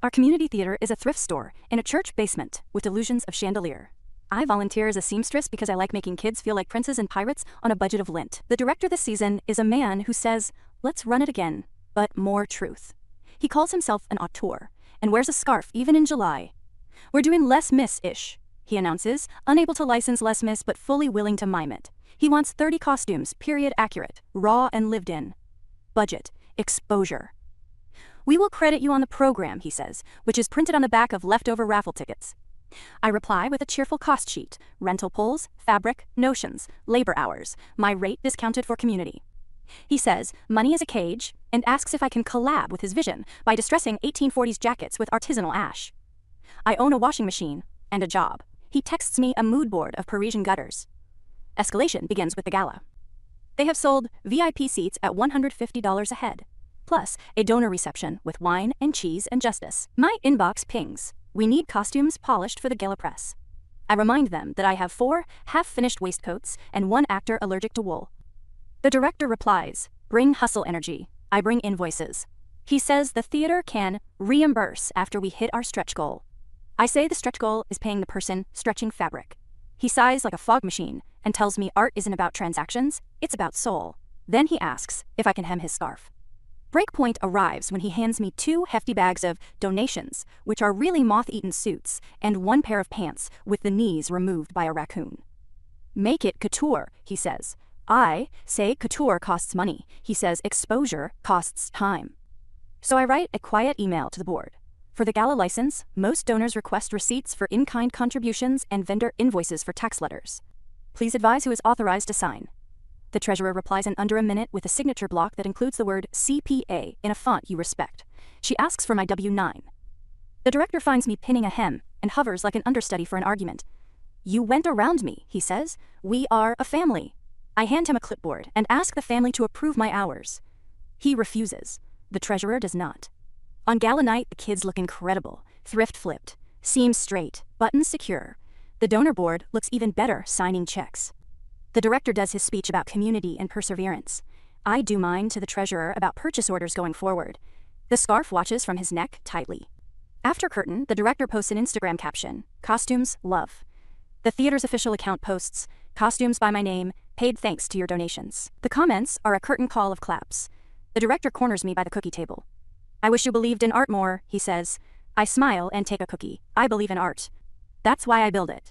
Our community theater is a thrift store in a church basement with delusions of chandelier. I volunteer as a seamstress because I like making kids feel like princes and pirates on a budget of lint. The director this season is a man who says, "Let's run it again, but more truth." He calls himself an auteur and wears a scarf even in July. "We're doing less miss-ish," he announces, unable to license less miss but fully willing to mime it. He wants 30 costumes, period accurate, raw and lived in. Budget, exposure. "We will credit you on the program," he says, which is printed on the back of leftover raffle tickets. I reply with a cheerful cost sheet: rental pulls, fabric, notions, labor hours, my rate discounted for community. He says money is a cage and asks if I can collab with his vision by distressing 1840s jackets with artisanal ash. I own a washing machine and a job. He texts me a mood board of Parisian gutters. Escalation begins with the Gala. They have sold VIP seats at $150 a head, plus a donor reception with wine and cheese and justice. My inbox pings. We need costumes polished for the Gala press. I remind them that I have 4 half-finished waistcoats and 1 actor allergic to wool. The director replies, "Bring hustle energy. I bring invoices." He says the theater can reimburse after we hit our stretch goal. I say the stretch goal is paying the person stretching fabric. He sighs like a fog machine and tells me art isn't about transactions, it's about soul. Then he asks if I can hem his scarf. Breakpoint arrives when he hands me 2 hefty bags of donations, which are really moth-eaten suits, and 1 pair of pants with the knees removed by a raccoon. "Make it couture," he says. I say couture costs money. He says exposure costs time. So I write a quiet email to the board. For the Gala license, most donors request receipts for in-kind contributions and vendor invoices for tax letters. Please advise who is authorized to sign. The treasurer replies in under a minute with a signature block that includes the word CPA in a font you respect. She asks for my W-9. The director finds me pinning a hem and hovers like an understudy for an argument. "You went around me," he says. "We are a family." I hand him a clipboard and ask the family to approve my hours. He refuses. The treasurer does not. On Gala night, the kids look incredible. Thrift flipped, seams straight, buttons secure. The donor board looks even better signing checks. The director does his speech about community and perseverance. I do mine to the treasurer about purchase orders going forward. The scarf watches from his neck tightly. After curtain, the director posts an Instagram caption, "Costumes, love." The theater's official account posts, "Costumes by my name, paid thanks to your donations." The comments are a curtain call of claps. The director corners me by the cookie table. "I wish you believed in art more," he says. I smile and take a cookie. I believe in art. That's why I build it.